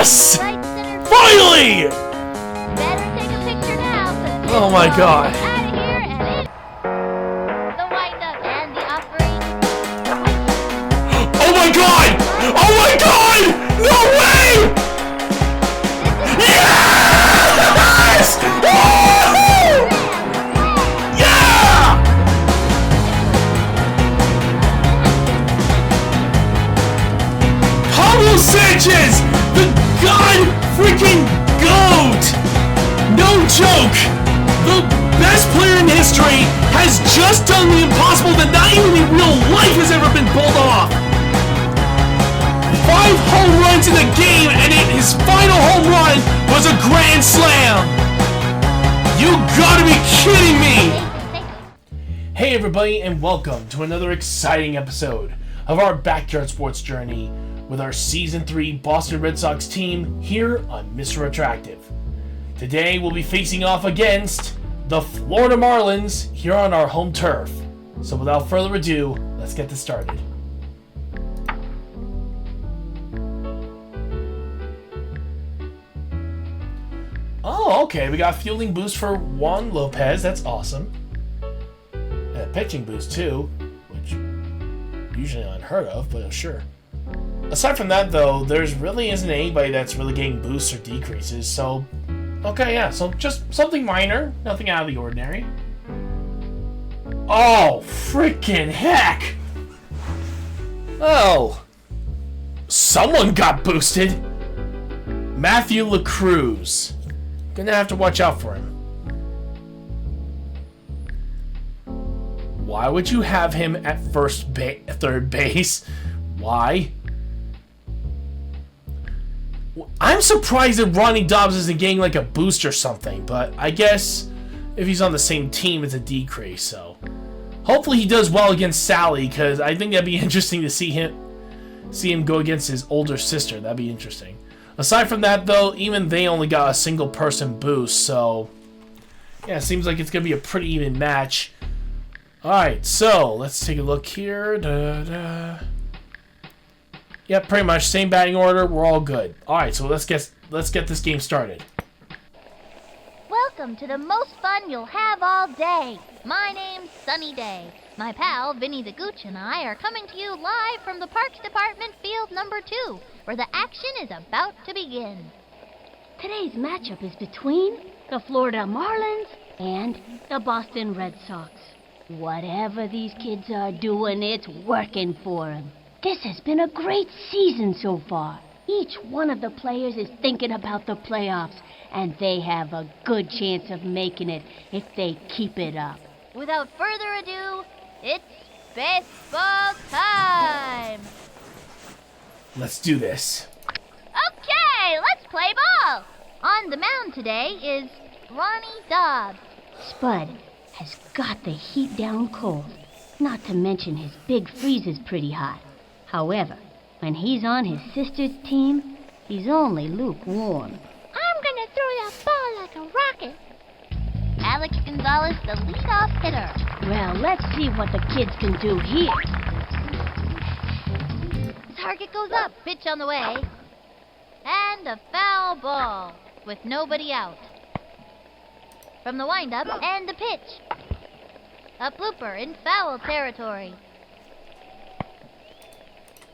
Yes! Finally! Better take a picture now. Oh my God. Out of here and in. The windup and the operator. Oh my God! Oh my God! No way! Yes! Woo! Yeah! Pablo Sanchez, the god freaking GOAT! No joke! The best player in history has just done the impossible that not even in real life has ever been pulled off! 5 home runs in the game, and his final home run was a grand slam! You gotta be kidding me! Hey everybody, and welcome to another exciting episode of our backyard sports journey with our Season 3 Boston Red Sox team here on Mr. Attractive. Today we'll be facing off against the Florida Marlins here on our home turf. So without further ado, let's get this started. Oh, okay, we got a fielding boost for Juan Lopez, that's awesome. And a pitching boost too, which usually unheard of, but sure. Aside from that though, there's really isn't anybody that's really getting boosts or decreases, so okay, yeah, so just something minor, nothing out of the ordinary. Oh, freaking heck! Oh, someone got boosted. Matthew LaCruz. Gonna have to watch out for him. Why would you have him at third base? Why? I'm surprised that Ronnie Dobbs isn't getting like a boost or something, but I guess if he's on the same team, it's a decrease, so. Hopefully he does well against Sally, because I think that'd be interesting to see him go against his older sister. That'd be interesting. Aside from that, though, even they only got a single person boost, so yeah, it seems like it's going to be a pretty even match. Alright, so let's take a look here. Yep, pretty much same batting order. We're all good. Alright, so let's get this game started. Welcome to the most fun you'll have all day. My name's Sunny Day. My pal, Vinny the Gooch, and I are coming to you live from the Parks Department Field Number 2, where the action is about to begin. Today's matchup is between the Florida Marlins and the Boston Red Sox. Whatever these kids are doing, it's working for them. This has been a great season so far. Each one of the players is thinking about the playoffs, and they have a good chance of making it if they keep it up. Without further ado, it's baseball time! Let's do this. Okay, let's play ball! On the mound today is Ronnie Dobbs. Spud has got the heat down cold. Not to mention his big freeze is pretty hot. However, when he's on his sister's team, he's only lukewarm. I'm gonna throw that ball like a rocket. Alex Gonzalez, the leadoff hitter. Well, let's see what the kids can do here. Target goes up, pitch on the way. And a foul ball with nobody out. From the windup and the pitch. A blooper in foul territory.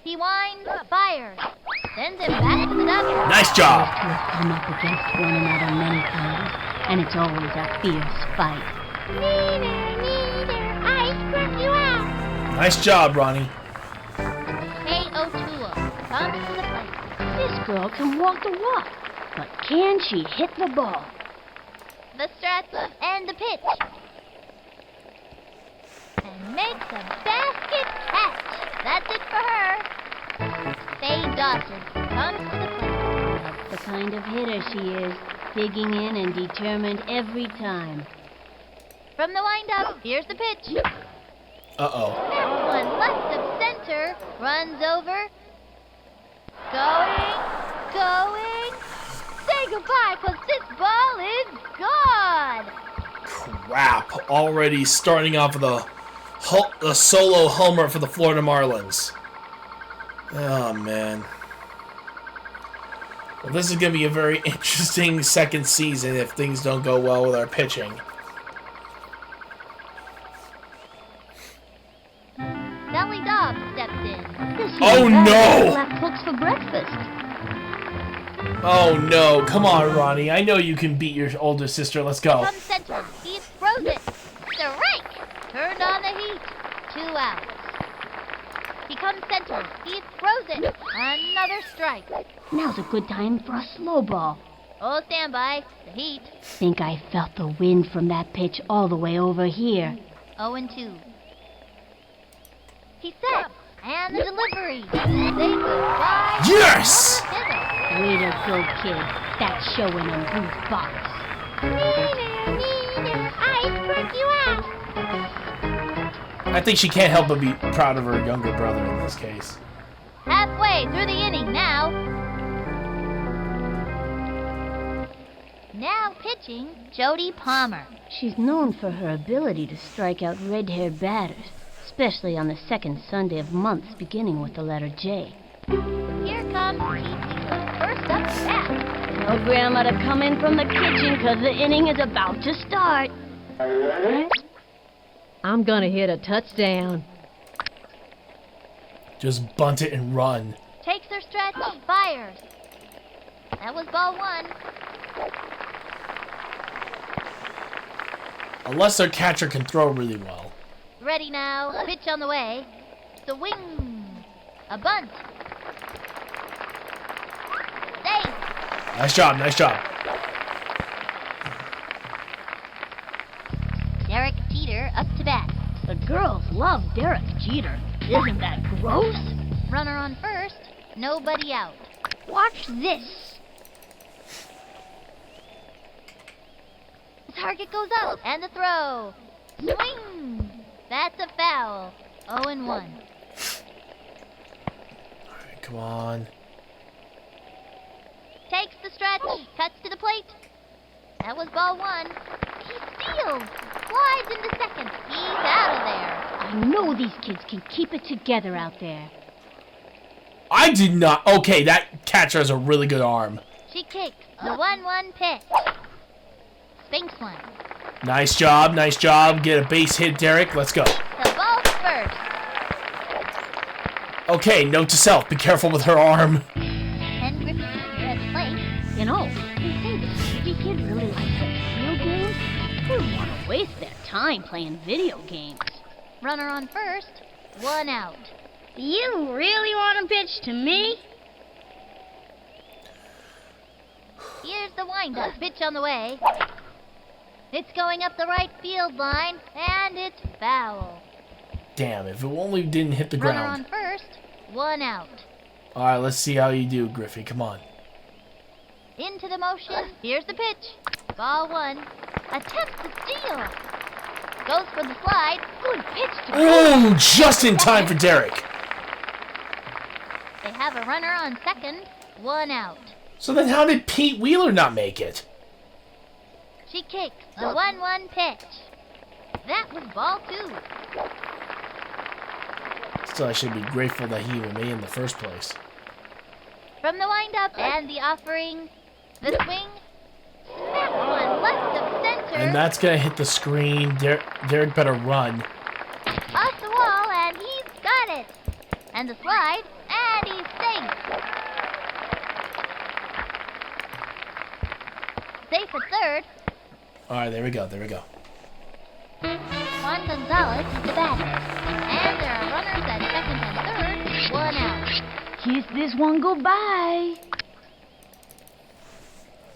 He winds, fires, sends him back to the dugout. Nice job. These two have come up against one another many times, and it's always a fierce fight. Neither, I struck you out. Nice job, Ronnie. Hey, O'Toole, comes to the plate. This girl can walk the walk, but can she hit the ball? The stretch and the pitch. And makes a basket catch. That's it for her. Faye Dawson comes to the plate. That's the kind of hitter she is, digging in and determined every time. From the windup, here's the pitch. Uh-oh. That one left of center, runs over. Going. Say goodbye, 'cause this ball is gone. Crap. Already starting off with a solo homer for the Florida Marlins. Oh, man. Well, this is going to be a very interesting second season if things don't go well with our pitching. Sally Dobbs steps in. This Oh, young guy no! left hooks for breakfast. Oh no, come on, Ronnie. I know you can beat your older sister. Let's go. From center, he throws it. Strike! Turned on the heat. 2 outs. He comes center, he throws it. Another strike. Now's a good time for a slow ball. Oh, stand by. The heat. Think I felt the wind from that pitch all the way over here. 0-2. He sets. And the delivery. They goodbye. Yes! Way to go, kid. That's showing in Booth Box. I broke you out. I think she can't help but be proud of her younger brother in this case. Halfway through the inning now. Now pitching, Jody Palmer. She's known for her ability to strike out red-haired batters, especially on the second Sunday of months beginning with the letter J. Here comes T.T. First up bat. Tell Grandma to come in from the kitchen because the inning is about to start. I'm gonna hit a touchdown. Just bunt it and run. Takes her stretch, fires. That was ball 1. Unless their catcher can throw really well. Ready now, pitch on the way. Swing. A bunt. Safe. Nice job, nice job. Derek Jeter up to bat. The girls love Derek Jeter. Isn't that gross? Runner on first, nobody out. Watch this. The target goes up, and the throw. Swing. That's a foul. 0-1. Alright, come on. Takes the stretch, cuts to the plate. That was ball 1. He steals, slides into second. He's out of there. I know these kids can keep it together out there. I did not. Okay, that catcher has a really good arm. She kicks the 1-1 pitch. Spinks one. Nice job, nice job. Get a base hit, Derek. Let's go. The ball first. Okay, note to self. Be careful with her arm. And Griffey Jr. at the plate. You know, they say this Griffey kid really likes video games. Who would want to waste their time playing video games? Runner on first, 1 out. You really want to pitch to me? Here's the windup. Pitch on the way. It's going up the right field line, and it's foul. Damn, if it only didn't hit the Runner ground. on first, 1 out. Alright, let's see how you do, Griffey. Come on. Into the motion. Here's the pitch. Ball 1. Attempts to steal. Goes for the slide. Good pitch to Oh, just in time for Derek. They have a runner on second, 1 out. So then how did Pete Wheeler not make it? She kicks the 1-1 pitch. That was ball 2. Still, I should be grateful that he even made it in the first place. From the windup and the offering, the swing. That one left of center. And that's going to hit the screen. Derek better run. Off the wall, and he's got it. And the slide, and he's safe. Safe at third. Alright, there we go, there we go. Juan Gonzalez is the batter. And there are runners at second and third, 1 out. Kiss this one goodbye.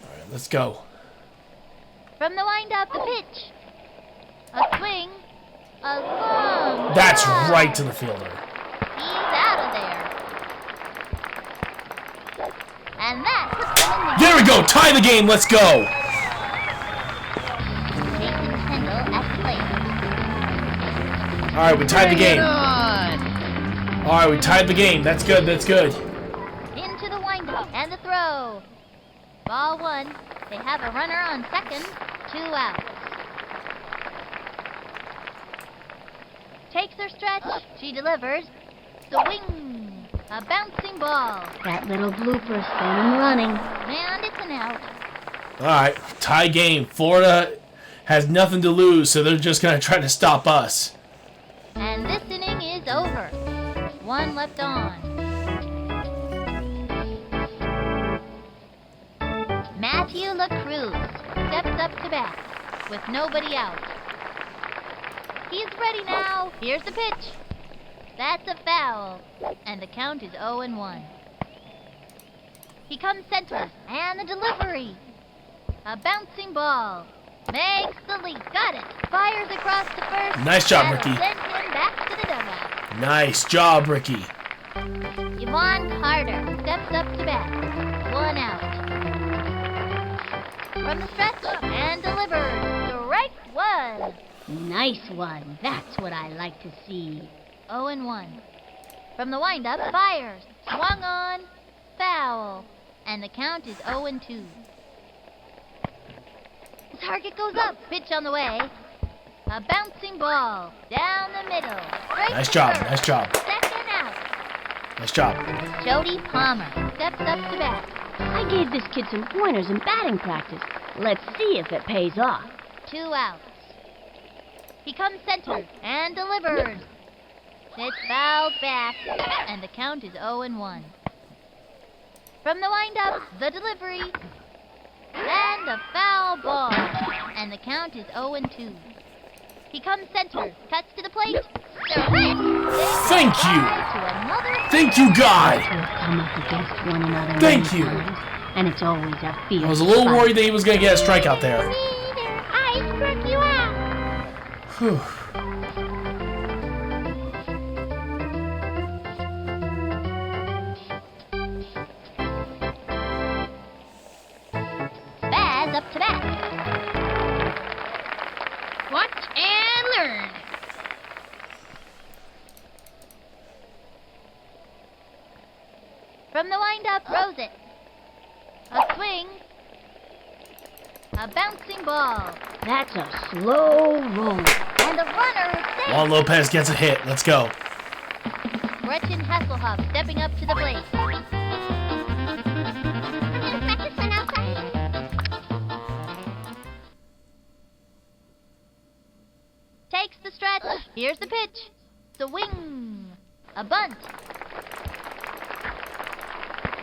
Alright, let's go. From the windup, the pitch. A swing. A long That's drive. right to the fielder. He's out of there. And that puts them in the There we go, tie the game, let's go. Jason Kendall at the plate. Alright, we tied the game. On. Alright, we tied the game. That's good, that's good. Into the windup and the throw. Ball 1. They have a runner on second, 2 outs. Takes her stretch. She delivers. Swing. A bouncing ball. That little blooper's got him running. And it's an out. Alright, tie game. Florida has nothing to lose, so they're just going to try to stop us. And this inning is over. One left on. Matthew LaCruz steps up to bat with nobody out. He's ready now. Here's the pitch. That's a foul. And the count is 0-1. He comes center. And the delivery. A bouncing ball. Makes the leap. Got it. Fires across the first. Nice job, That'll Ricky. send him back to the dugout. Nice job, Ricky. Yvonne Carter steps up to bat. One out. From the stretch and delivers. Strike one. Nice one. That's what I like to see. 0-1. From the windup, fires. Swung on. Foul. And the count is 0-2. The target goes up. Pitch on the way. A bouncing ball. Down the middle. Straight Nice to job, first. nice job. Second out. Nice job. Jody Palmer steps up to bat. I gave this kid some pointers in batting practice. Let's see if it pays off. 2 outs. He comes center and delivers. It's fouled back, and the count is 0-1. From the windup, the delivery, and a foul ball, and the count is 0-2. He comes center, cuts to the plate. Thank you. Thank you, God. We've come up against one another Thank many you. times, and it's always a fierce I was a little fight. worried that he was going to get a strikeout there. I struck you out. Whew. Spaz up to bat. Watch and learn. From the windup, throws it. A swing. A bouncing ball. That's a slow roll. And the runner is safe. Juan Lopez gets a hit. Let's go. Gretchen Hasselhoff stepping up to the plate. Takes the stretch. Here's the pitch. Swing. A bunt.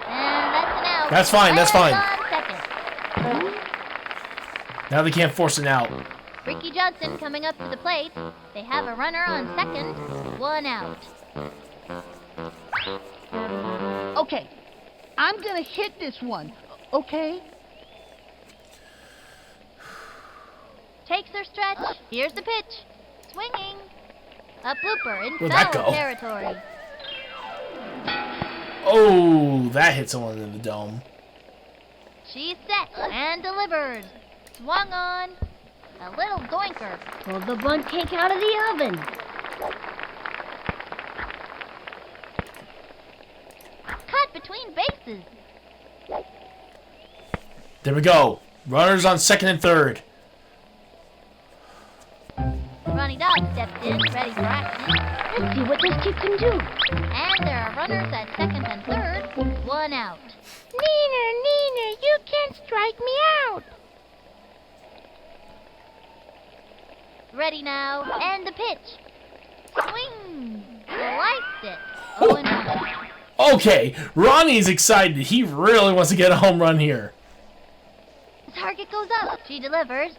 And that's an out. That's fine, that's fine. On second. Now they can't force it out. Ricky Johnson coming up to the plate. They have a runner on second. 1 out. Okay, I'm gonna hit this one, okay? Takes their stretch. Here's the pitch. Swinging. A blooper in Where'd that foul go? territory. Oh, that hit someone in the dome. She's set and delivers. Swung on. A little doinker. Pulled the bunt cake out of the oven. Cut between bases. There we go. Runners on second and third. Ronnie Dog steps in, ready for action. Let's see what this kid can do. And there are runners at second and third. 1 out. Neener, you can't strike me out. Ready now. And the pitch. Swing. Sliced it. 0-1. Okay, Ronnie's excited. He really wants to get a home run here. The target goes up. She delivers.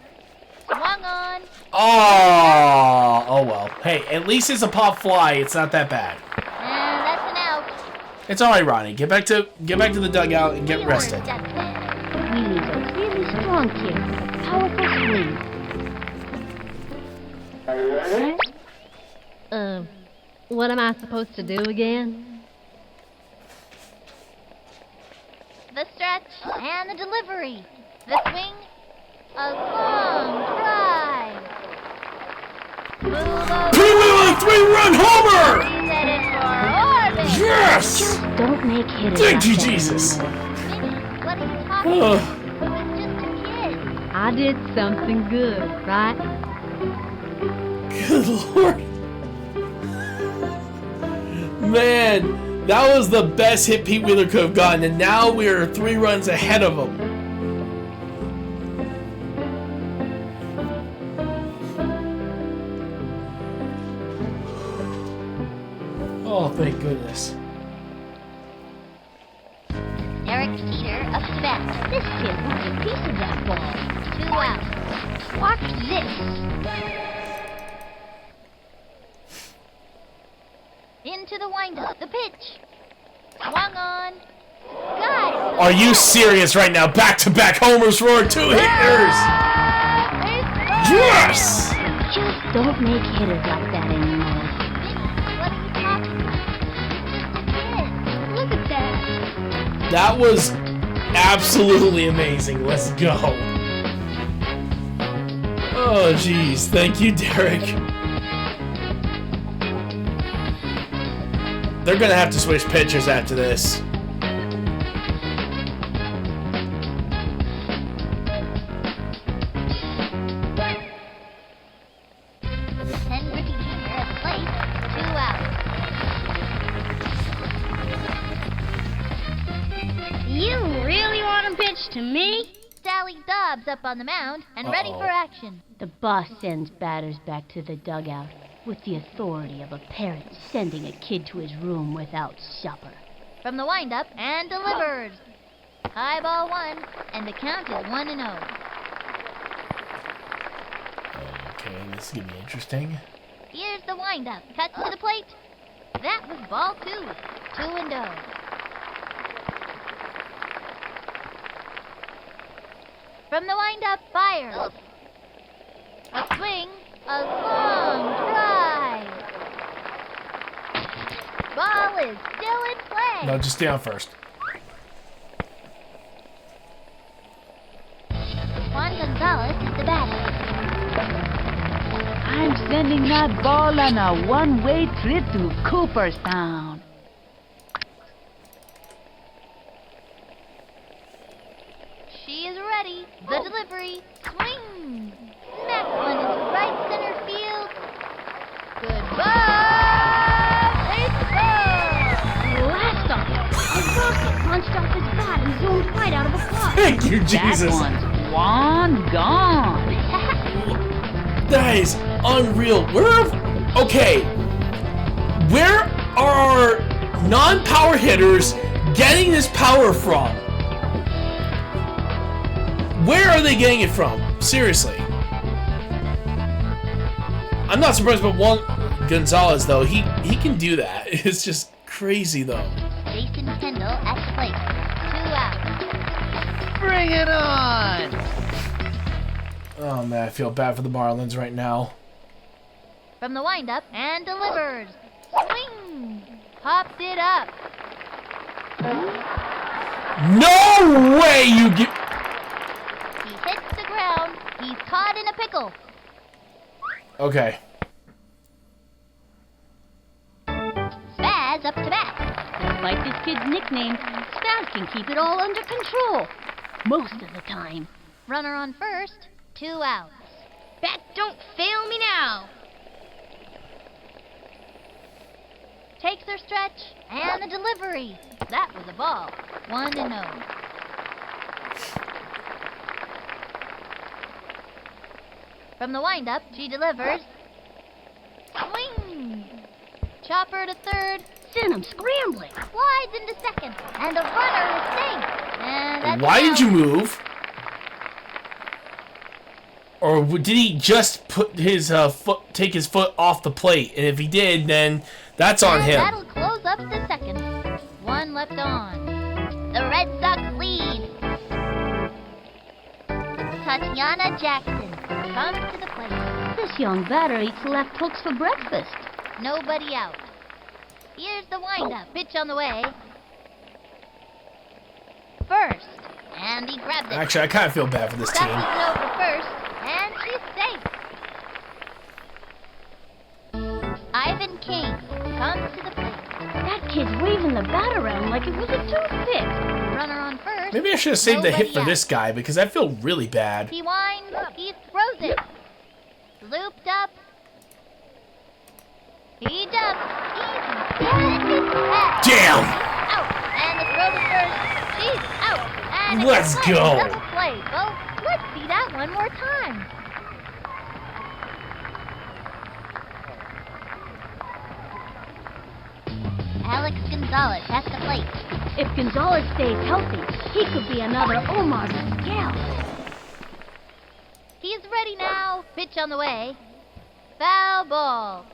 Swung on. Oh well. Hey, at least it's a pop fly. It's not that bad. And that's an out. It's all right, Ronnie. Get back to the dugout and get Wheeler rested. steps in. Wheelie's a really strong kid. Powerful swing. What am I supposed to do again? The stretch and the delivery. The swing. A long drive. Move over. Pee Wee 3-run homer! He's headed for orbit. Yes! Just don't make hitters. Thank you, upset Jesus. anymore. Minnie, what are you talking Ugh. about? He was just a kid. I did something good, right? Good Lord. Man, That was the best hit Pete Wheeler could have gotten, and now we're 3 runs ahead of him. Oh, thank goodness. Eric Teeter up to bat. This kid wants a piece of that ball. 2 outs. Watch this. Into the windup. The pitch. Swung on. Got it. Are you serious right now? Back-to-back homers for 2 hitters! Yes! Just don't make hitters like that anymore. What are you talking about? Look at that. That was absolutely amazing. Let's go. Oh, jeez. Thank you, Derek. They're gonna have to switch pitchers after this. Henry Jr. at the plate. 2 outs. You really want to pitch to me? Sally Dobbs up on the mound and ready for action. The boss sends batters back to the dugout with the authority of a parent sending a kid to his room without supper. From the windup and delivers. High ball 1, and the count is 1-0. Okay, this is gonna be interesting. Here's the windup. Cuts to the plate. That was ball 2. 2-0. From the windup, fires. A swing, a long drive. Ball is still in play. No, just stay on first. Juan Gonzalez is the batter. I'm sending that ball on a one-way trip to Cooperstown. She is ready. The delivery. Swing. Smack one into right center field. Goodbye. Baseball. Blast off! A rocket punched off his bat and zoomed right out of the park. Thank you, Jesus. That one's gone. That is unreal. Okay. Where are our non-power hitters getting this power from? Where are they getting it from? Seriously. I'm not surprised about Juan Gonzalez, though. He can do that. It's just crazy, though. Jason Kendall at the plate. 2 outs. Bring it on. Oh, man, I feel bad for the Marlins right now. From the windup and delivers. Swing. Popped it up. No way you get... He hits the ground. He's caught in a pickle. Okay. Spaz up to bat. Despite this kid's nickname, Spaz can keep it all under control. Most of the time. Runner on first. 2 outs. Bat, don't fail me now. Takes her stretch and the delivery. That was a ball. 1-0. From the windup, she delivers. Swing! Chopper to third. Send him scrambling. Slides into second. And the runner is safe. And that's Why did out. you move? Or did he just put his take his foot off the plate? And if he did, then that's on And him. that'll close up the second. 1 left on. The Red Sox lead. Tatiana Jackson comes to the plate. This young batter eats left hooks for breakfast. Nobody out. Here's the windup. Pitch on the way. First. And he grabbed it. Actually, I kind of feel bad for this Ducks team. it over first. And she's safe. Ivan King comes to the plate. That kid's waving the bat around like it was a toothpick. Runner on first. Maybe I should have saved the hit Nobody for out. this guy because I feel really bad. He winds. He throws it. Looped up. He jumps. Easy. Pass. Damn! Out. And the throw to first. She's out. And Let's it's go. double play, folks. Let's see that one more time. Alex Gonzalez has the plate. If Gonzalez stays healthy, he could be another Omar Miguel. He's ready now. Pitch on the way. Foul ball.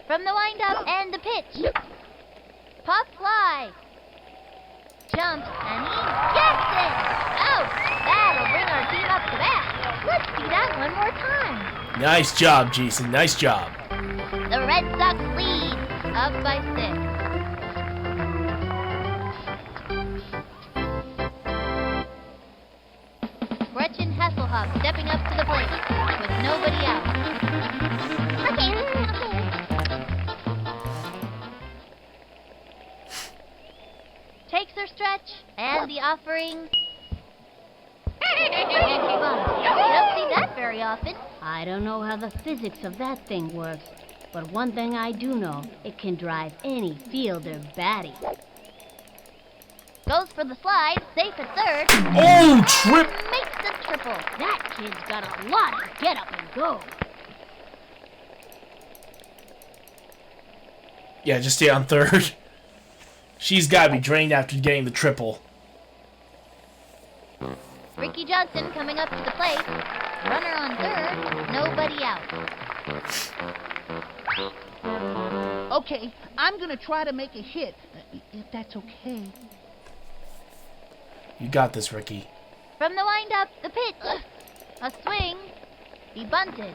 From the windup and the pitch. Pop fly. Jumps and he gets it. Out. That'll bring our team up to bat. Let's see that one more time. Nice job, Jason. Nice job. The Red Sox lead, up by 6. Gretchen Hasselhoff stepping up to the plate with nobody out. Takes her stretch and the offering. You don't see that very often. I don't know how the physics of that thing works, but one thing I do know, it can drive any fielder batty. Goes for the slide, safe at third. Oh, trip! Makes the triple. That kid's got a lot of get up and go. Yeah, just stay on third. She's got to be drained after getting the triple. Ricky Johnson coming up to the plate. Runner on third, nobody out. Okay, I'm gonna try to make a hit, if that's okay. You got this, Ricky. From the windup, the pitch. A swing. He bunted.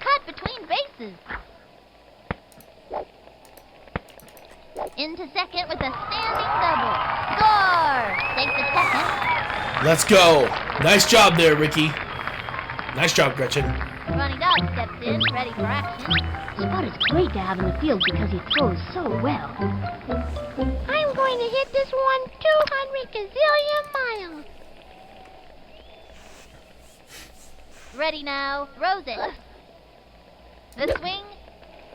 Cut between bases. Into second with a standing double. Score! Safe at second. Let's go. Nice job there, Ricky. Nice job, Gretchen. Ronnie Dog steps in, ready for action. Spud is great to have in the field because he throws so well. I'm going to hit this one 200 gazillion miles. Ready now. Throws it. The swing.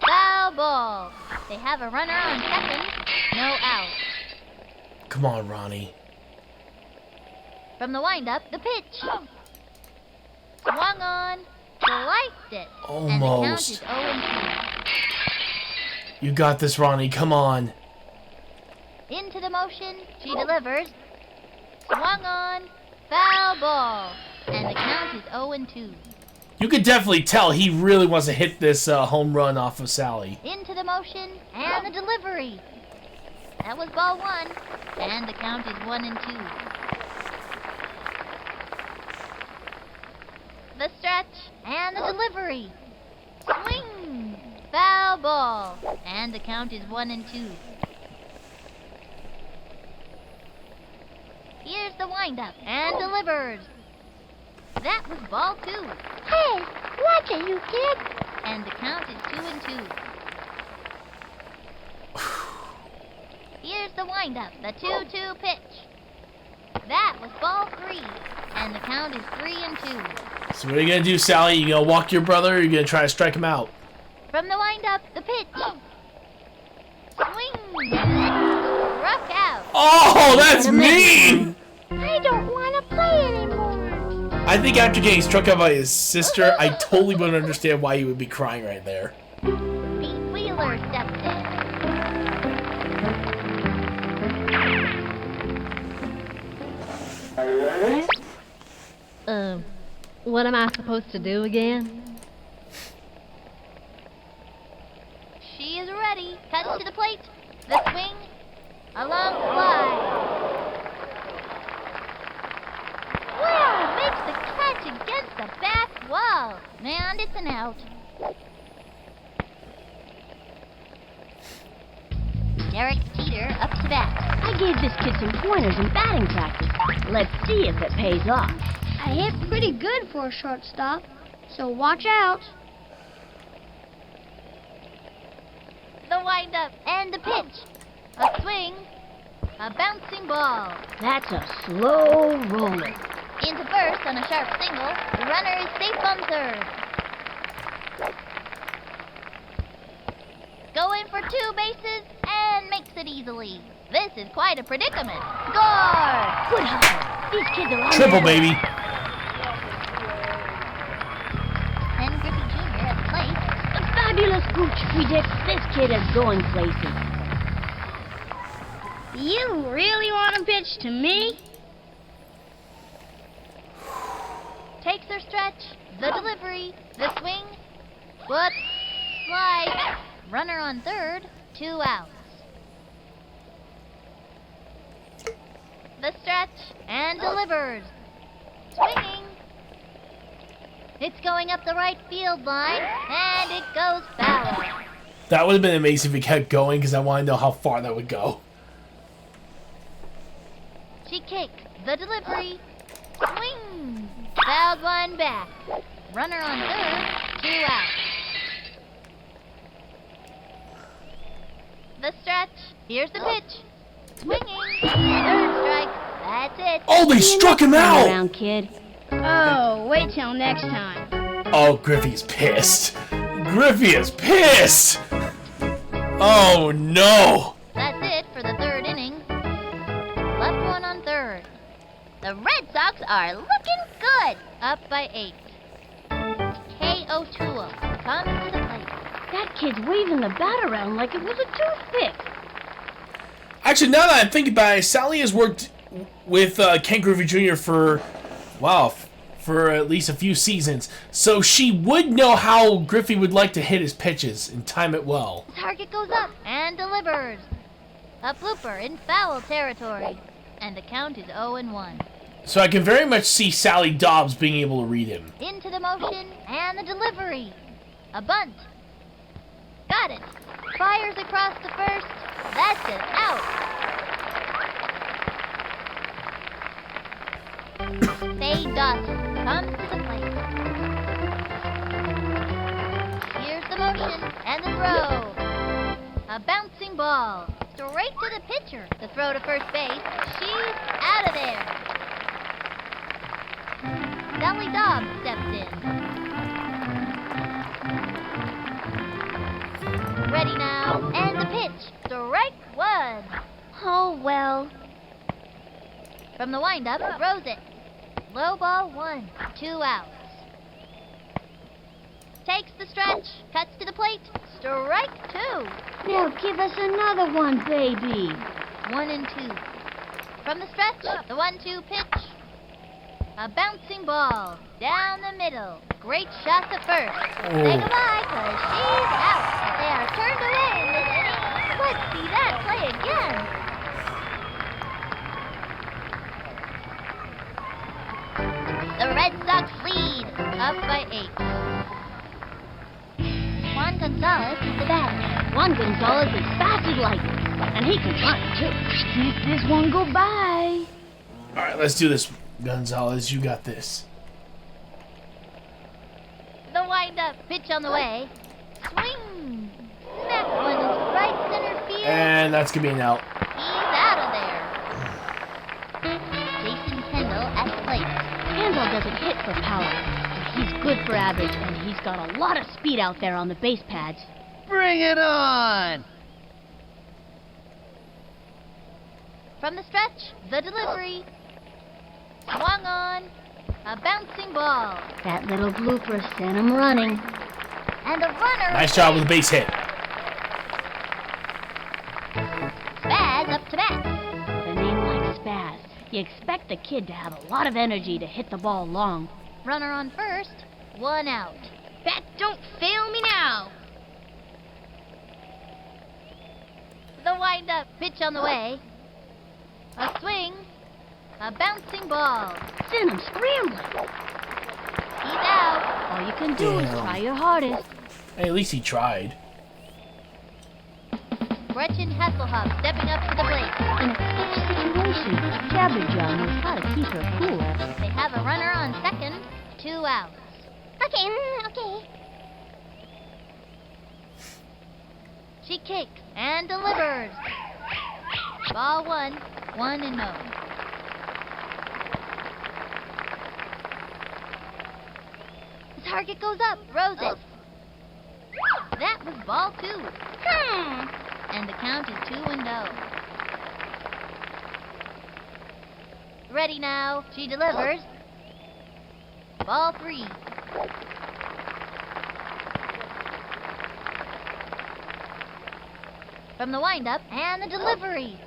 Foul ball. They have a runner on second. No out. Come on, Ronnie. From the windup, the pitch. Swung on. Sliced it. And the count is Almost. 0-2. You got this, Ronnie. Come on. Into the motion. She delivers. Swung on. Foul ball. And the count is 0-2. You could definitely tell he really wants to hit this home run off of Sally. Into the motion and the delivery. That was ball one, and the count is 1-2. The stretch and the delivery. Swing! Foul ball, and the count is 1-2. Here's the windup and delivers. That was ball two. Hey, watch it, you kid. And the count is 2-2. Here's the windup, the 2-2 pitch. That was ball three, and the count is 3-2. So what are you going to do, Sally? You going to walk your brother, or are you going to try to strike him out? From the windup, the pitch. Swing. Struck out. Oh, that's mean! I don't want to play anymore. I think after getting struck out by his sister, I totally wouldn't understand why he would be crying right there. Pete Wheeler steps in. What am I supposed to do again? She is ready. Cuts to the plate. The swing. A long fly. Wow! Makes the catch against the back wall. And it's an out. Derek Teeter up to bat. I gave this kid some pointers in batting practice. Let's see if it pays off. I hit pretty good for a shortstop, so watch out. The windup and the pitch. A swing. A bouncing ball. That's a slow roller. Into first on a sharp single. The runner is safe on third. Going for 2 bases and makes it easily. This is quite a predicament. Score! Good hustle. These kids are on Triple, their way. baby. Then Griffey Jr. at the plate. A fabulous gooch predicts this kid is going places. You really want to pitch to me? Takes her stretch. The delivery. The swing. Whoops. Slide. Runner on third. 2 outs. The stretch. And delivers. Swinging. It's going up the right field line. And it goes foul. That would have been amazing if it kept going because I want to know how far that would go. She kicks. The delivery. Swing. Fouled one back. Runner on third. 2 outs. The stretch. Here's the pitch. Swinging. Third strike. That's it. Oh, they struck him Turn out! around, kid. Oh, wait till next time. Oh, Griffey's pissed. Griffey is pissed! Oh, no! That's it for the third inning. Left one on third. The Red Sox are looking good. Up by 8. K.O. O'Toole comes to the plate. That kid's waving the bat around like it was a toothpick. Actually, now that I'm thinking about it, Sally has worked with Ken Griffey Jr. for, wow, for at least a few seasons. So she would know how Griffey would like to hit his pitches and time it well. The target goes up and delivers. A blooper in foul territory. And the count is 0-1. So I can very much see Sally Dobbs being able to read him. Into the motion and the delivery. A bunt. Got it. Fires across the first. That's it. Out. Faye Dawson comes to the plate. Here's the motion and the throw. A bouncing ball. Straight to the pitcher. The throw to first base. She's out of there. Sally Dobbs steps in. Ready now, and the pitch. Strike 1. Oh, well. From the windup, throws it. Low ball 1. 2 outs. Takes the stretch. Cuts to the plate. Strike 2. Now give us another one, baby. 1-2. From the stretch, the 1-2 pitch. A bouncing ball down the middle. Great shot to first. Say goodbye, cause she's out. They are turned away in this inning. Let's see that play again. The Red Sox lead, up by 8. Juan Gonzalez is the batter. Juan Gonzalez is fast as lightning, and he can run, too. Let this one go by. Alright, let's do this, Gonzalez. You got this. The wind-up pitch on the way. Swing! That one is right center field. And that's going to be an out. He's out of there. Jason Kendall at the plate. Kendall doesn't hit for power, but he's good for average, and he's got a lot of speed out there on the base pads. Bring it on! From the stretch, the delivery. Swung on. A bouncing ball. That little blooper sent him running. And the runner... Nice job with the base hit. Spaz up to bat. With a name like Spaz, you expect the kid to have a lot of energy to hit the ball long. Runner on first. 1 out. Bat, don't fail me now. The wind-up pitch on the way. A swing. A bouncing ball. Sent him scrambling. He's out. All you can do is Damn. try your hardest. Hey, at least he tried. Gretchen Hasselhoff stepping up to the plate. In a clutch situation, Jabberjaw knows how to keep her cool. They have a runner on second. 2 outs. Okay. She kicks and delivers. Ball 1. 1-0. target goes up. Throws it. That was ball 2. And the count is 2-0. Ready now. She delivers. Ball 3. From the windup and the delivery.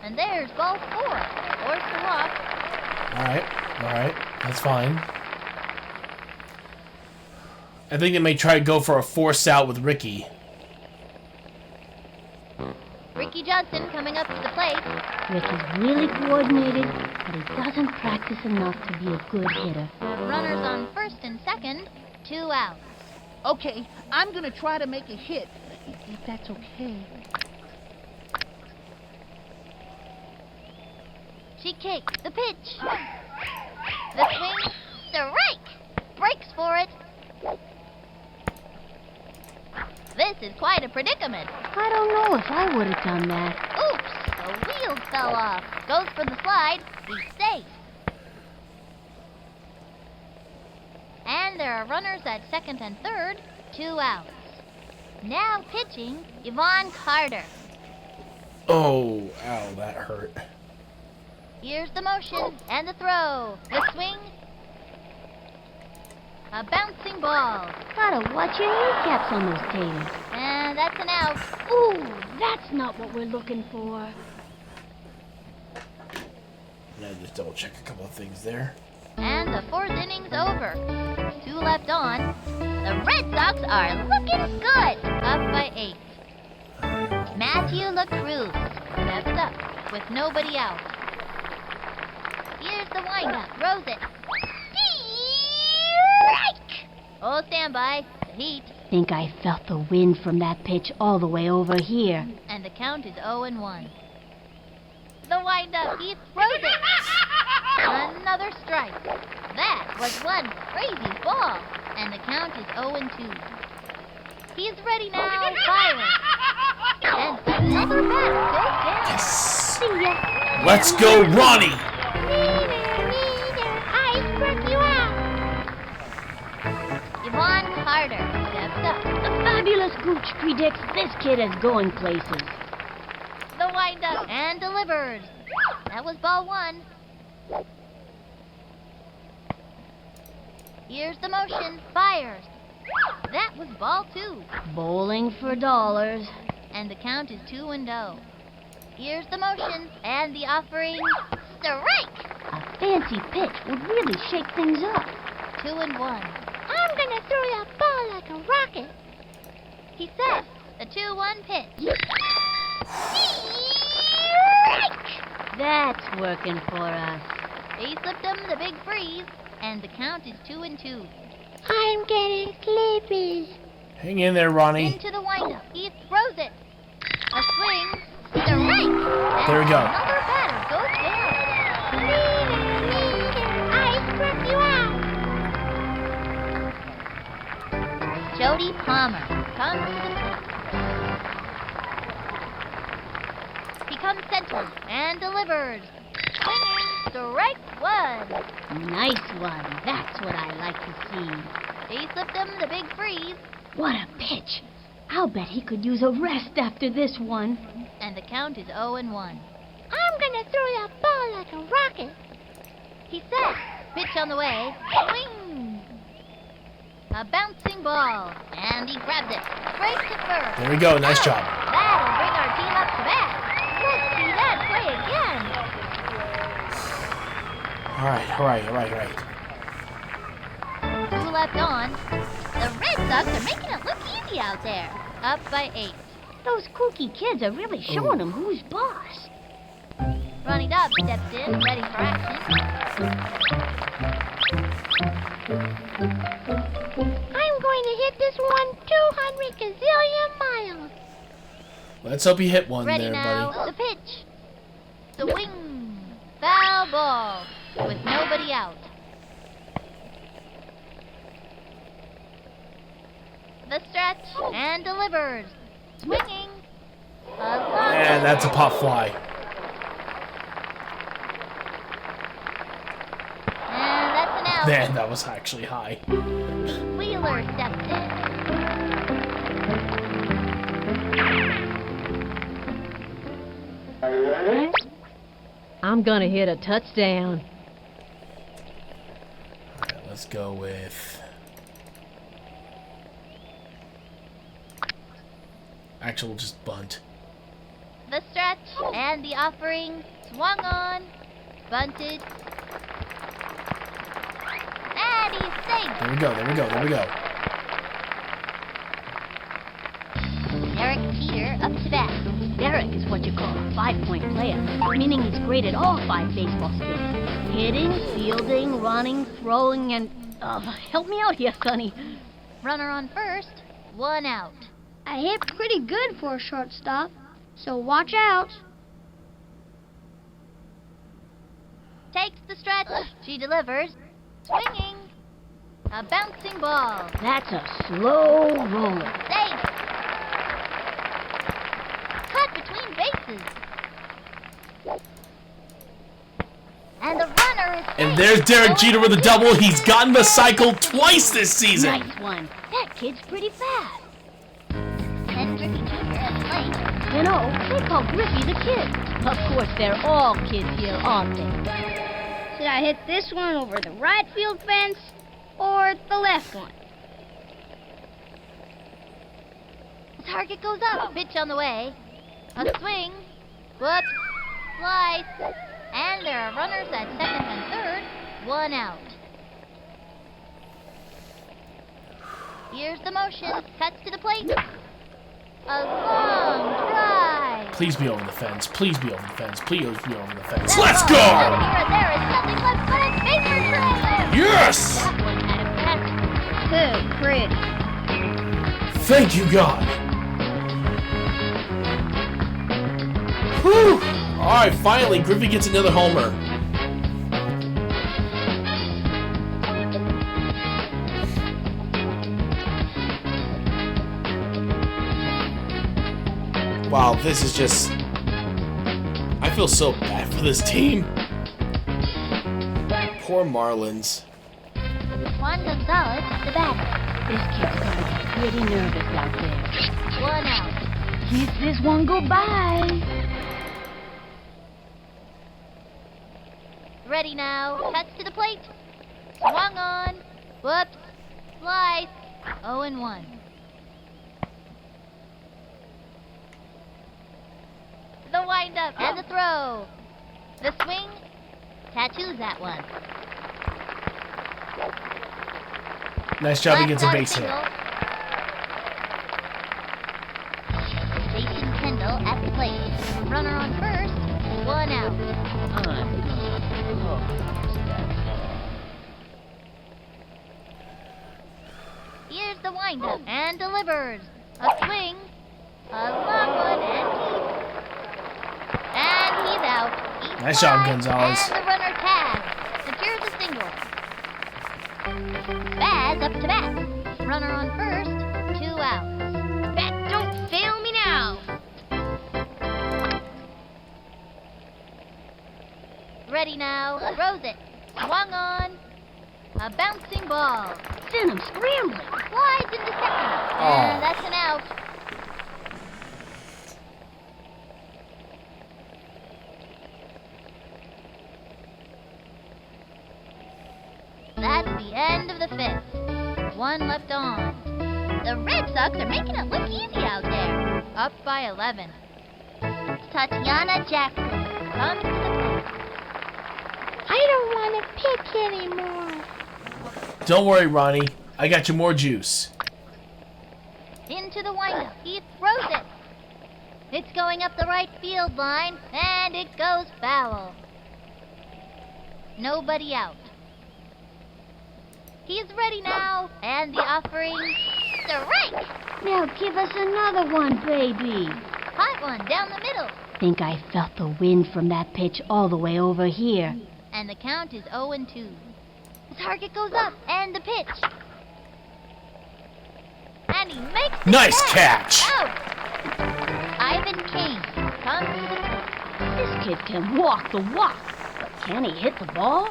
And there's ball 4. Force the walk. Alright. That's fine. I think they may try to go for a force out with Ricky. Ricky Johnson coming up to the plate. Rick is really coordinated, but he doesn't practice enough to be a good hitter. Runners on first and second. 2 outs. Okay, I'm gonna try to make a hit, if that's okay. She kicks the pitch. The swing. Strike. Breaks for it. This is quite a predicament. I don't know if I would have done that. Oops, the wheels fell off. Goes for the slide. He's safe. And there are runners at second and third. 2 outs. Now pitching, Yvonne Carter. Oh, ow, that hurt. Here's the motion and the throw. The swing. A bouncing ball. Gotta watch your kneecaps on those taters. And that's an out. Ooh, that's not what we're looking for. Let me just double check a couple of things there. And the 4th inning's over. 2 left on. The Red Sox are looking good. Up by 8. Matthew LaCruz steps up with nobody out. Here's the windup. Throws it. Strike! Oh, stand by. The heat. Think I felt the wind from that pitch all the way over here. And the count is 0-1. The windup. He throws it. Another strike. That was one crazy ball. And the count is 0-2. He's ready now. Fire. And another batter goes down. Yes! See ya. Let's go, Ronnie! I struck you out. Yvonne Carter steps up. The fabulous Gooch predicts this kid is going places. The windup and delivers. That was ball 1. Here's the motion. Fires. That was ball 2. Bowling for dollars. And the count is 2-0. Here's the motion and the offering. Strike! A fancy pitch would really shake things up. 2-1. I'm gonna throw that ball like a rocket. He sets a 2-1 pitch. Strike! That's working for us. They slipped him the big freeze, and the count is 2-2. I'm getting sleepy. Hang in there, Ronnie. Into the windup. He throws it. A swing. Strike! And There we go. Another batter goes down. I struck you out. Jody Palmer comes to the plate. He comes center and delivers. Swinging. Strike 1. Nice one. That's what I like to see. They slipped him the big freeze, What a pitch. I'll bet he could use a rest after this one. and the count is 0-1. I'm gonna throw that ball like a rocket. He sets. Pitch on the way. Swing. A bouncing ball, and he grabs it. Straight to first. There we go. Nice job. That'll bring our team up to bat. Let's see that play again. All right. 2 left on. The Red Sox are making it look easy out there. Up by 8. Those kooky kids are really showing him who's boss. Ronnie Dobbs steps in, ready for action. I'm going to hit this one 200 gazillion miles. Let's hope he hit one Ready there, now. buddy. The pitch. Swing. Foul ball with nobody out. The stretch and delivers. Swinging. And that's a pop fly. And that's an out. Man, that was actually high. Wheeler steps in. I'm gonna hit a touchdown. Alright, let's go with... Actually, we'll just bunt. The stretch and the offering. Swung on. Bunted. And he's safe. There we go, there we go, there we go. Derek Teeter up to bat. Derek is what you call a 5-point player, meaning he's great at all 5 baseball skills. Hitting, fielding, running, throwing, and... help me out here, Sonny. Runner on first. 1 out. I hit pretty good for a shortstop, so watch out. Takes the stretch. She delivers. Swinging. A bouncing ball. That's a slow roller. Safe. Cut between bases. And the runner is safe. And there's Derek Jeter with a double. He's gotten the cycle twice this season. Nice one. That kid's pretty fast. And Griffey Jr. at plate. You know, they call Griffey the kid. Of course, they're all kids here, aren't they? Should I hit this one over the right field fence or the left one? The target goes up. Pitch on the way. A swing. Whoops. Slice. And there are runners at second and third. 1 out. Here's the motion. Cuts to the plate. A long drive. Please be over the fence. Please be over the fence. Please be over the fence. That Let's ball go! out here, and there is nothing left but a paper trail. Yes! That one had a catch. Too pretty. Thank you, God. Whew! Alright, finally, Griffey gets another homer. Wow, this is just... I feel so bad for this team. Poor Marlins. Juan Gonzalez at the bat. This kid's gotta be pretty nervous out there. 1 out. Kiss this one goodbye. Ready now. Cuts to the plate. Swung on. Whoops. Slice. 0-1. The windup and the throw. The swing. Tattoos that one. Nice job, he gets a Left out base hit. single. Jason Kendall at the plate. Runner on first. 1 out. Here's the windup and delivers. A swing. A long one and deep. And he's out. Each Nice job, side, Gonzalez. And the runner tags. Secures a single. Baz up to bat. Runner on first. 2 outs. Bat, don't fail me now. Ready now. Throws it. Swung on. A bouncing ball. Send him scrambling. Slides into second. Oh. And that's an out. That's the end of the 5th. 1 left on. The Red Sox are making it look easy out there. Up by 11. Tatiana Jackson comes to the plate. I don't want to pitch anymore. Don't worry, Ronnie. I got you more juice. Into the windup. He throws it. It's going up the right field line, and it goes foul. Nobody out. He's ready now, and the offering, strike! Now give us another one, baby. Hot one down the middle, Think I felt the wind from that pitch all the way over here. and the count is 0-2. The target goes up, and the pitch. And he makes the Nice catch. Out! Ivan Kane comes to the plate. This kid can walk the walk, but can he hit the ball?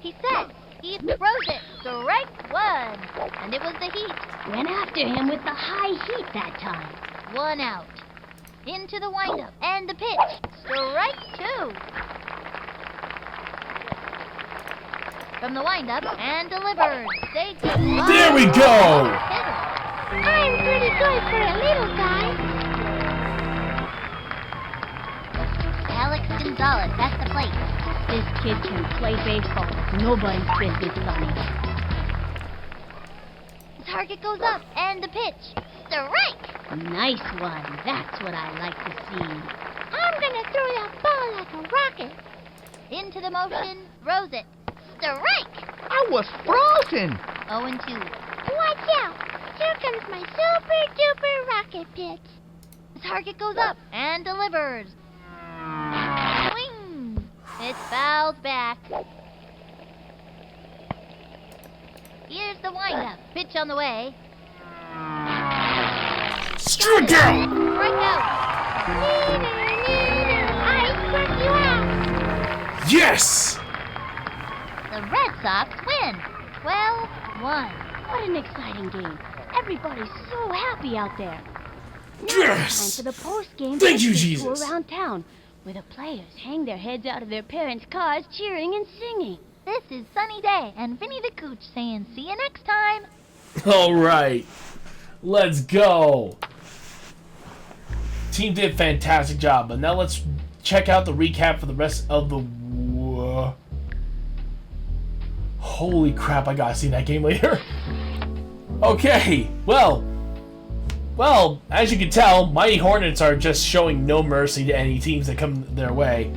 He sets. He throws it. Strike one. And it was the Heat. Went after him with the high heat that time. 1 out. Into the windup and the pitch. Strike two. From the windup and delivered. They get one. There we go! I'm pretty good for a little guy. Alex Gonzalez at the plate. This kid can play baseball. Nobody's business, Sonny. The target goes up and the pitch. Strike! Nice one. That's what I like to see. I'm gonna throw that ball like a rocket. Into the motion, throws it. Strike! I was frozen. 0-2. Watch out. Here comes my super duper rocket pitch. The target goes up and delivers. Swing! It fouls back. Here's the windup. Pitch on the way. Strike out! Strike out. I struck you out. Yes! The Red Sox win. 12-1. What an exciting game. Everybody's so happy out there. Yes! Time for the post-game Thank you, picnic Jesus. tour around town, where the players hang their heads out of their parents' cars cheering and singing. This is Sunny Day and Vinny the Cooch saying see you next time. All right. Let's go. Team did a fantastic job, but now let's check out the recap for the rest of the... Holy crap, I gotta see that game later. Okay, well, as you can tell, Mighty Hornets are just showing no mercy to any teams that come their way.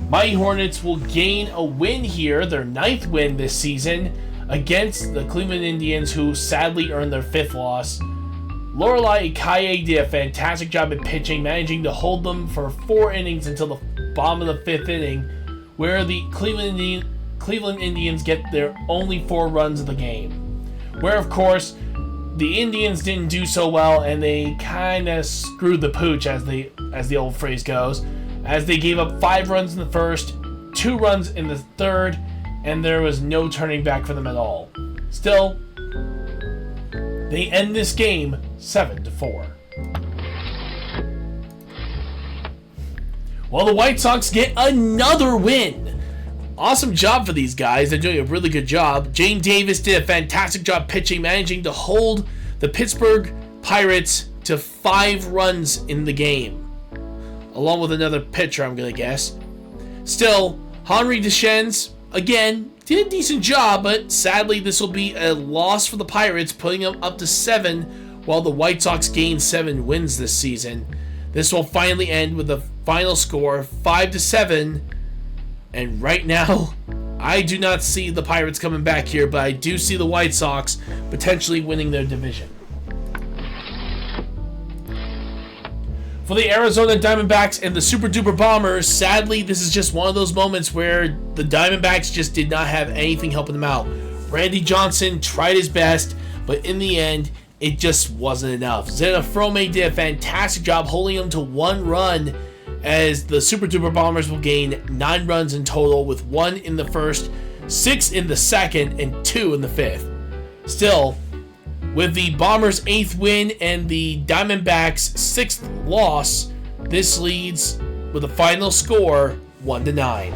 Mighty Hornets will gain a win here, their 9th win this season, against the Cleveland Indians, who sadly earned their 5th loss. Lorelai Ikaye did a fantastic job at pitching, managing to hold them for 4 innings until the bottom of the 5th inning, where the Cleveland Indians get their only 4 runs of the game. Where, of course, the Indians didn't do so well, and they kind of screwed the pooch, as the old phrase goes, as they gave up 5 runs in the first, 2 runs in the third, and there was no turning back for them at all. Still, they end this game 7-4. Well, the White Sox get another win. Awesome job for these guys. They're doing a really good job. Jane Davis did a fantastic job pitching, managing to hold the Pittsburgh Pirates to 5 runs in the game, along with another pitcher, I'm going to guess. Still, Henry Deschennes, again, did a decent job, but sadly this will be a loss for the Pirates, putting them up to 7, while the White Sox gain 7 wins this season. This will finally end with a final score 5-7, and right now, I do not see the Pirates coming back here, but I do see the White Sox potentially winning their division. For the Arizona Diamondbacks and the Super Duper Bombers, sadly, this is just one of those moments where the Diamondbacks just did not have anything helping them out. Randy Johnson tried his best, but in the end, it just wasn't enough. Zena Frome did a fantastic job holding them to 1 run, as the Super Duper Bombers will gain 9 runs in total, with 1 in the first, 6 in the second, and 2 in the 5th. Still, with the Bombers' 8th win and the Diamondbacks' 6th loss, this leads with a final score 1-9.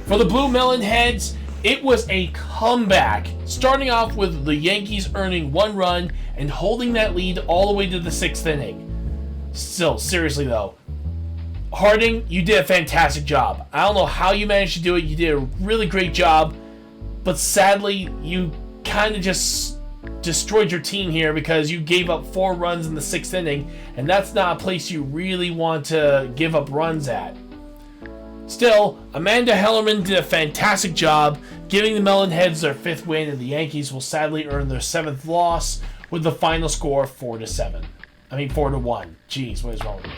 For the Blue Melon Heads, it was a comeback, starting off with the Yankees earning 1 run and holding that lead all the way to the 6th inning. Still, seriously though, Harding, you did a fantastic job. I don't know how you managed to do it. You did a really great job, but sadly, you kind of just destroyed your team here because you gave up 4 runs in the 6th inning, and that's not a place you really want to give up runs at. Still, Amanda Hellerman did a fantastic job, giving the Melonheads their 5th win, and the Yankees will sadly earn their 7th loss with the final score 4-1. Jeez, what is wrong with me?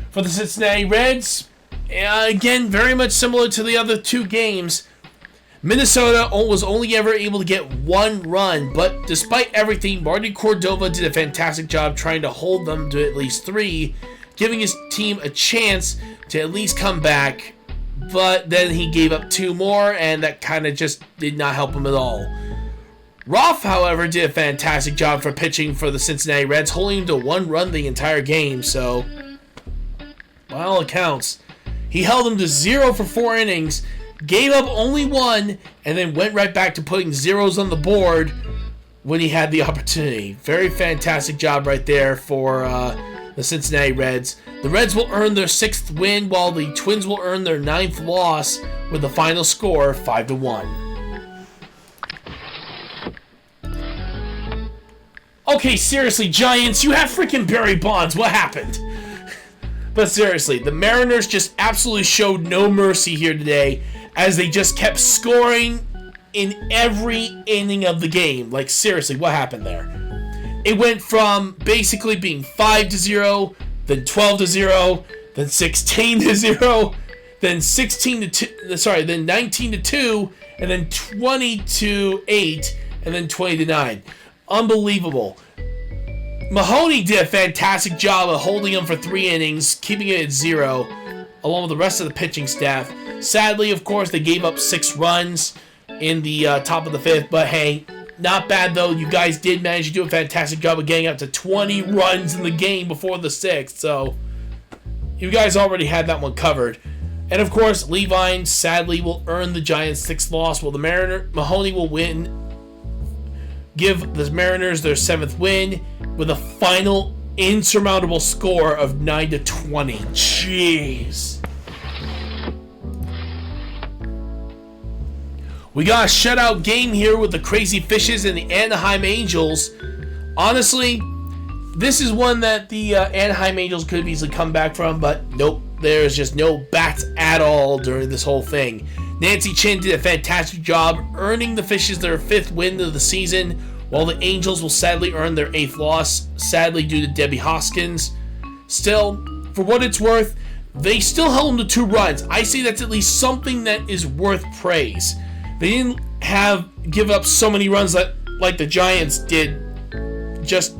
For the Cincinnati Reds, again, very much similar to the other 2 games, Minnesota was only ever able to get 1 run, but despite everything, Marty Cordova did a fantastic job trying to hold them to at least 3 giving his team a chance to at least come back. But then he gave up 2 more, and that kind of just did not help him at all. Roth, however, did a fantastic job for pitching for the Cincinnati Reds, holding him to 1 run the entire game. So, by all accounts, he held him to 0 for 4 innings, gave up only 1, and then went right back to putting zeros on the board when he had the opportunity. Very fantastic job right there for the Cincinnati Reds. The Reds will earn their 6th win, while the Twins will earn their 9th loss with the final score 5-1. Okay, seriously, Giants, you have freaking Barry Bonds. What happened? But seriously, the Mariners just absolutely showed no mercy here today, as they just kept scoring in every inning of the game. Like, seriously, what happened there? It went from basically being 5-0, then 12-0, then 16-0, then 16-2, then 19-2, and then 20-8, and then 20-9. Unbelievable. Mahoney did a fantastic job of holding him for 3 innings, keeping it at 0, along with the rest of the pitching staff. Sadly, of course, they gave up 6 runs in the top of the 5th, but hey, not bad though. You guys did manage to do a fantastic job of getting up to 20 runs in the game before the 6th, so you guys already had that one covered. And of course, Levine sadly will earn the Giants' 6th loss, while Mahoney will give the Mariners their 7th win with a final insurmountable score of 9-20. Jeez. We got a shutout game here with the Crazy Fishes and the Anaheim Angels. Honestly, this is one that the Anaheim Angels could have easily come back from, but nope, there's just no bats at all during this whole thing. Nancy Chin did a fantastic job, earning the Fishes their 5th win of the season, while the Angels will sadly earn their 8th loss, sadly due to Debbie Hoskins. Still, for what it's worth, they still held them to 2 runs. I say that's at least something that is worth praise. They didn't give up so many runs like the Giants did just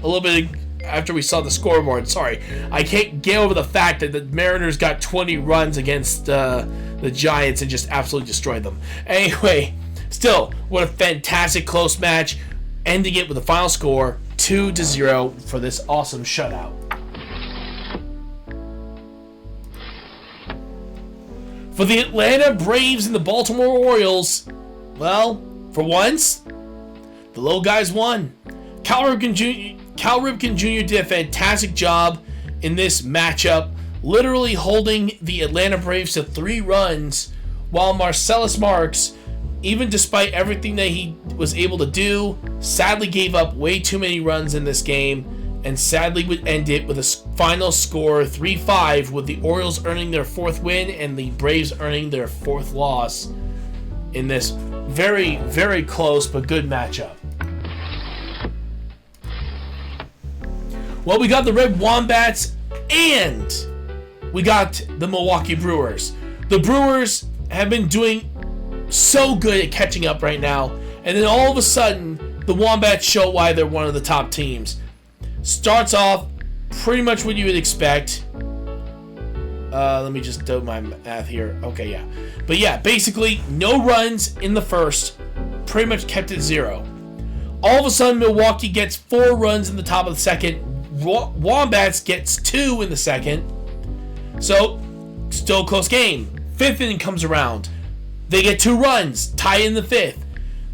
a little bit after we saw the scoreboard. Sorry, I can't get over the fact that the Mariners got 20 runs against the Giants and just absolutely destroyed them. Anyway, still, what a fantastic close match, ending it with a final score 2-0 for this awesome shutout. For the Atlanta Braves and the Baltimore Orioles, well, for once, the little guys won. Cal Ripken Jr. did a fantastic job in this matchup, literally holding the Atlanta Braves to 3 runs, while Marcellus Marks, even despite everything that he was able to do, sadly gave up way too many runs in this game, and sadly would end it with a final score 3-5, with the Orioles earning their 4th win and the Braves earning their 4th loss in this very, very close but good matchup. Well, we got the Red Wombats and we got the Milwaukee Brewers. The Brewers have been doing so good at catching up right now, and then all of a sudden, the Wombats show why they're one of the top teams. Starts off pretty much what you would expect. Let me just do my math here. Okay, yeah. But yeah, basically, no runs in the first. Pretty much kept it 0. All of a sudden, Milwaukee gets 4 runs in the top of the second. Wombats gets 2 in the second. So, still a close game. 5th inning comes around. They get 2 runs, tie in the 5th.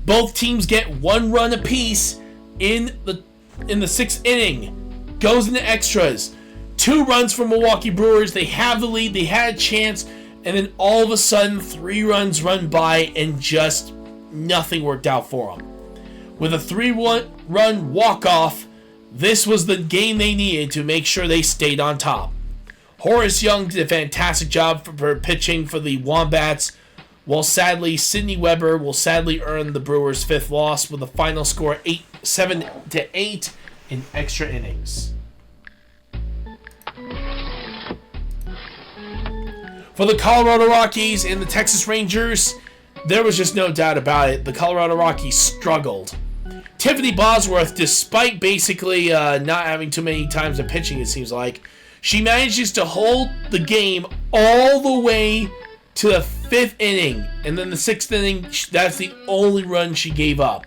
Both teams get 1 run apiece in the 6th inning. Goes into extras. 2 runs for Milwaukee Brewers. They have the lead. They had a chance. And then all of a sudden, 3 runs run by and just nothing worked out for them. With a 3-run walk-off, this was the game they needed to make sure they stayed on top. Horace Young did a fantastic job for pitching for the Wombats, while sadly, Sidney Weber will sadly earn the Brewers' 5th loss with a final score 7-8 in extra innings. For the Colorado Rockies and the Texas Rangers, there was just no doubt about it. The Colorado Rockies struggled. Tiffany Bosworth, despite basically not having too many times of pitching, it seems like, She manages to hold the game all the way to the 5th inning, and then the 6th inning, that's the only run she gave up.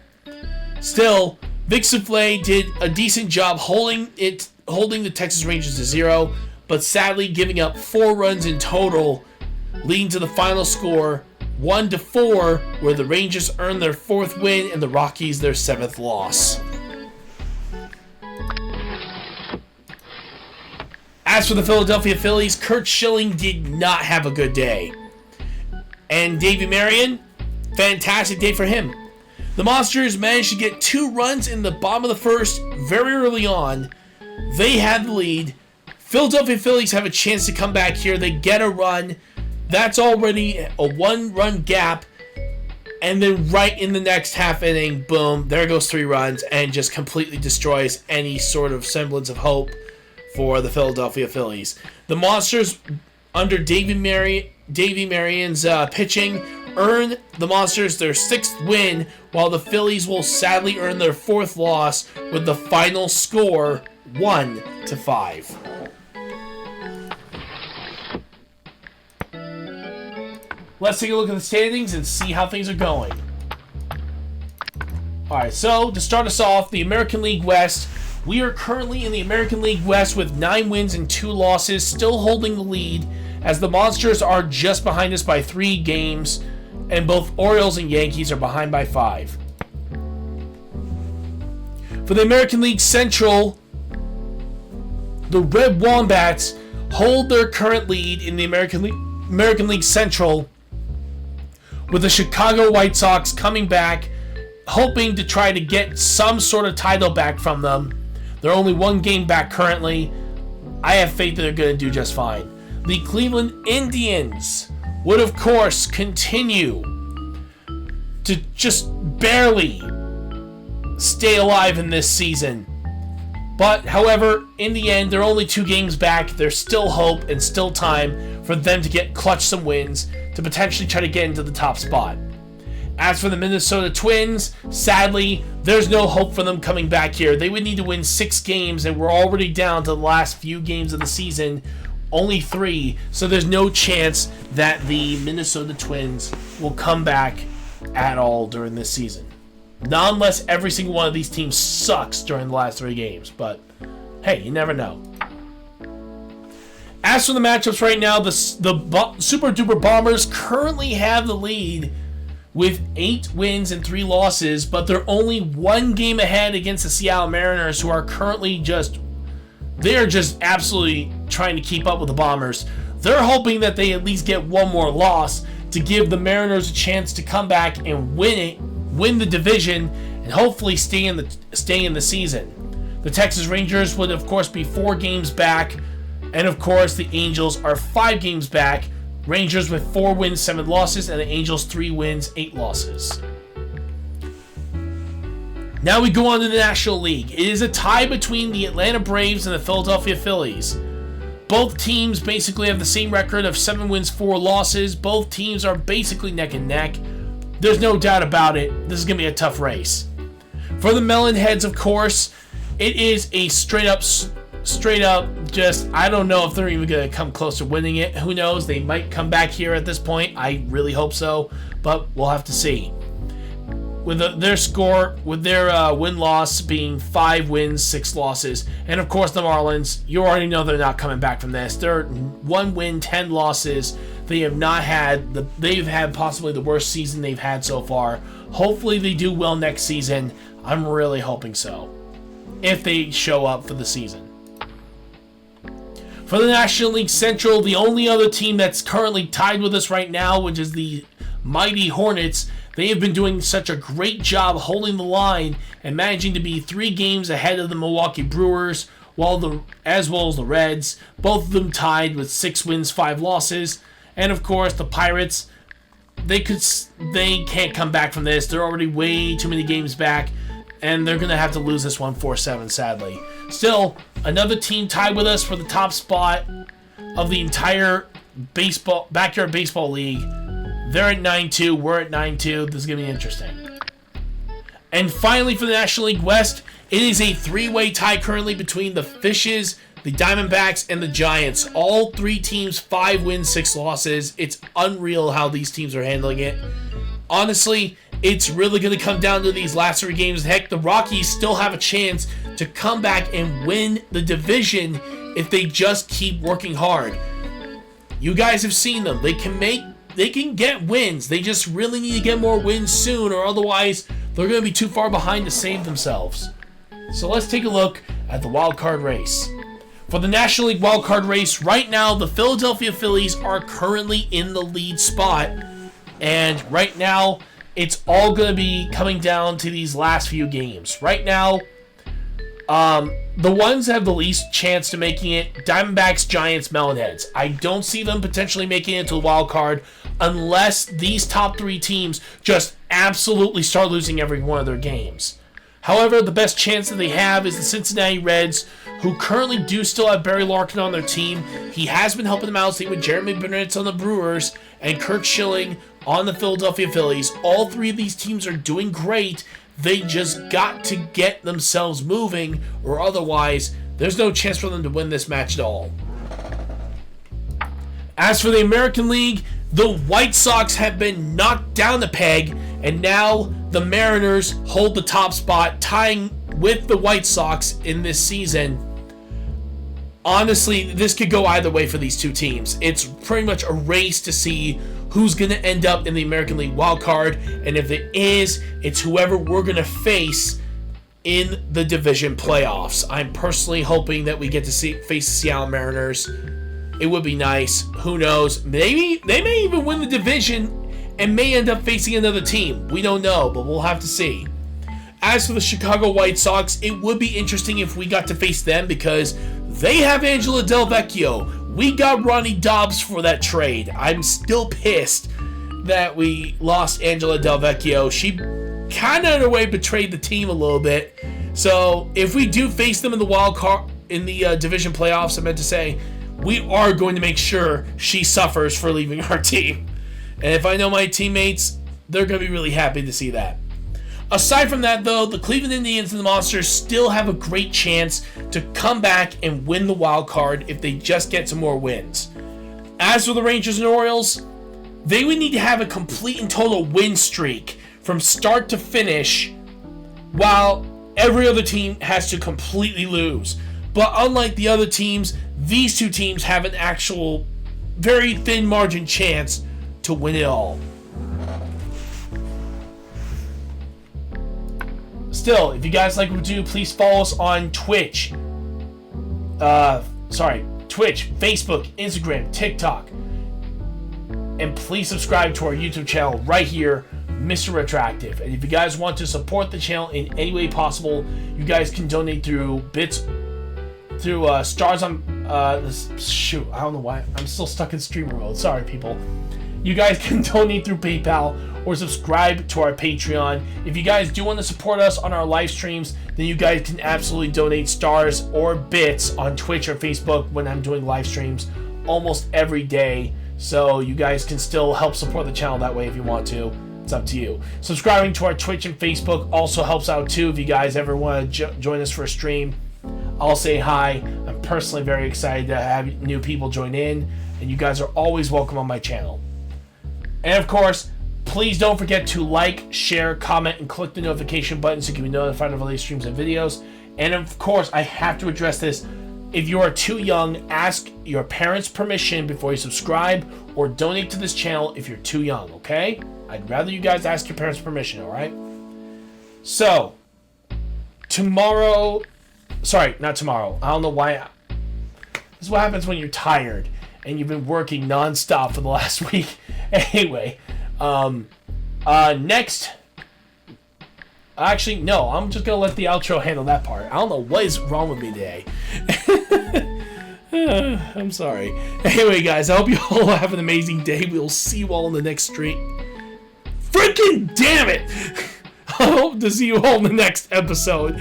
Still, Vic Souffle did a decent job holding the Texas Rangers to 0, but sadly giving up 4 runs in total, leading to the final score 1-4, where the Rangers earned their 4th win and the Rockies their 7th loss. As for the Philadelphia Phillies, Curt Schilling did not have a good day. And Davey Marion, fantastic day for him. The Monsters managed to get 2 runs in the bottom of the 1st very early on. They had the lead. Philadelphia Phillies have a chance to come back here. They get a run. That's already a 1-run gap. And then right in the next half inning, boom, there goes 3 runs and just completely destroys any sort of semblance of hope for the Philadelphia Phillies. The Monsters, under Davey Marion's pitching, earn the Monsters their 6th win, while the Phillies will sadly earn their 4th loss with the final score 1-5. Let's take a look at the standings and see how things are going. Alright, so to start us off, the American League West. We are currently in the American League West with 9 wins and 2 losses, still holding the lead, as the Monsters are just behind us by 3 games, and both Orioles and Yankees are behind by 5. For the American League Central, the Red Wombats hold their current lead in the American League Central, with the Chicago White Sox coming back, hoping to try to get some sort of title back from them. They're only 1 game back currently. I have faith that they're going to do just fine. The Cleveland Indians would, of course, continue to just barely stay alive in this season. But, however, in the end, they're only 2 games back. There's still hope and still time for them to clutch some wins to potentially try to get into the top spot. As for the Minnesota Twins, sadly, there's no hope for them coming back here. They would need to win 6 games, and we're already down to the last few games of the season, only 3, so there's no chance that the Minnesota Twins will come back at all during this season. Not unless every single one of these teams sucks during the last 3 games, but hey, you never know. As for the matchups right now, the Super Duper Bombers currently have the lead with 8 wins and 3 losses, but they're only 1 game ahead against the Seattle Mariners, who are currently they're just absolutely trying to keep up with the Bombers. They're hoping that they at least get 1 more loss to give the Mariners a chance to come back and win the division, and hopefully stay in the season. The Texas Rangers would, of course, be 4 games back, and of course the Angels are 5 games back. Rangers with 4 wins, 7 losses, and the Angels 3 wins, 8 losses. Now we go on to the National League. It is a tie between the Atlanta Braves and the Philadelphia Phillies. Both teams basically have the same record of 7 wins, 4 losses. Both teams are basically neck and neck. There's no doubt about it. This is going to be a tough race. For the Melonheads, of course, it is a straight up, just, I don't know if they're even going to come close to winning it. Who knows? They might come back here at this point. I really hope so, but we'll have to see. With their win-loss being 5 wins, 6 losses. And of course the Marlins, you already know they're not coming back from this. They're 1 win, 10 losses. They've had possibly the worst season they've had so far. Hopefully they do well next season. I'm really hoping so, if they show up for the season. For the National League Central, the only other team that's currently tied with us right now, which is the mighty Hornets, they have been doing such a great job holding the line and managing to be 3 games ahead of the Milwaukee Brewers, as well as the Reds, both of them tied with 6 wins, 5 losses. And of course, the Pirates, they can't come back from this. They're already way too many games back, and they're going to have to lose this one 4-7, sadly. Still, another team tied with us for the top spot of the entire backyard baseball league. They're at 9-2, we're at 9-2. This is going to be interesting. And finally, for the National League West, it is a 3-way tie currently between the Fishes, the Diamondbacks, and the Giants. All three teams, 5 wins, 6 losses. It's unreal how these teams are handling it. Honestly, it's really going to come down to these last 3 games. Heck, the Rockies still have a chance to come back and win the division if they just keep working hard. You guys have seen them. They can get wins. They just really need to get more wins soon, or otherwise they're going to be too far behind to save themselves. So let's take a look at the wild card race. For the National League wild card race, right now the Philadelphia Phillies are currently in the lead spot. And right now, it's all going to be coming down to these last few games. Right now, the ones that have the least chance to making it, Diamondbacks, Giants, Melonheads. I don't see them potentially making it to the wild card unless these top 3 teams just absolutely start losing every one of their games. However, the best chance that they have is the Cincinnati Reds, who currently do still have Barry Larkin on their team. He has been helping them out, same with Jeremy Benitez on the Brewers and Kurt Schilling on the Philadelphia Phillies. All 3 of these teams are doing great. They just got to get themselves moving, or otherwise, there's no chance for them to win this match at all. As for the American League, the White Sox have been knocked down the peg, and now the Mariners hold the top spot, tying with the White Sox in this season. Honestly, this could go either way for these 2 teams. It's pretty much a race to see who's going to end up in the American League wild card, and if it is, it's whoever we're going to face in the division playoffs. I'm personally hoping that we get to face the Seattle Mariners. It would be nice. Who knows? Maybe they may even win the division and may end up facing another team. We don't know, but we'll have to see. As for the Chicago White Sox, it would be interesting if we got to face them because they have Angela Del Vecchio. We got Ronnie Dobbs for that trade. I'm still pissed that we lost Angela Del Vecchio. She kind of in a way betrayed the team a little bit. So if we do face them in the wild card in the division playoffs, I meant to say, we are going to make sure she suffers for leaving our team. And if I know my teammates, they're going to be really happy to see that. Aside from that, though, the Cleveland Indians and the Monsters still have a great chance to come back and win the wild card if they just get some more wins. As for the Rangers and Orioles, they would need to have a complete and total win streak from start to finish, while every other team has to completely lose. But unlike the other teams, these 2 teams have an actual very thin margin chance to win it all. Still, if you guys like what we do, please follow us on Twitch. Twitch, Facebook, Instagram, TikTok. And please subscribe to our YouTube channel right here, Mr. Retroactive. And if you guys want to support the channel in any way possible, you guys can donate through bits, through stars on, I don't know why, I'm still stuck in streamer mode. Sorry, people. You guys can donate through PayPal or subscribe to our Patreon. If you guys do want to support us on our live streams, then you guys can absolutely donate stars or bits on Twitch or Facebook when I'm doing live streams almost every day. So you guys can still help support the channel that way if you want to. It's up to you. Subscribing to our Twitch and Facebook also helps out too. If you guys ever want to join us for a stream, I'll say hi. I'm personally very excited to have new people join in, and you guys are always welcome on my channel. And of course, please don't forget to like, share, comment, and click the notification button so you can be notified of all these streams and videos. And of course, I have to address this. If you are too young, ask your parents' permission before you subscribe or donate to this channel if you're too young, okay? I'd rather you guys ask your parents' permission, alright? So, not tomorrow. I don't know why. This is what happens when you're tired and you've been working non-stop for the last week. Anyway, next... Actually, no, I'm just gonna let the outro handle that part. I don't know what is wrong with me today. I'm sorry. Anyway, guys, I hope you all have an amazing day. We'll see you all in the next stream. Freaking damn it! I hope to see you all in the next episode.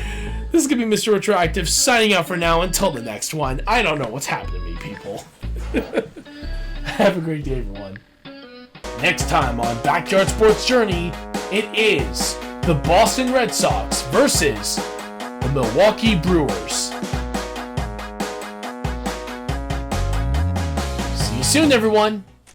This is gonna be Mr. Retroactive signing out for now until the next one. I don't know what's happening to me, people. Have a great day, everyone. Next time on Backyard Sports Journey, it is the Boston Red Sox versus the Milwaukee Brewers. you soon, everyone.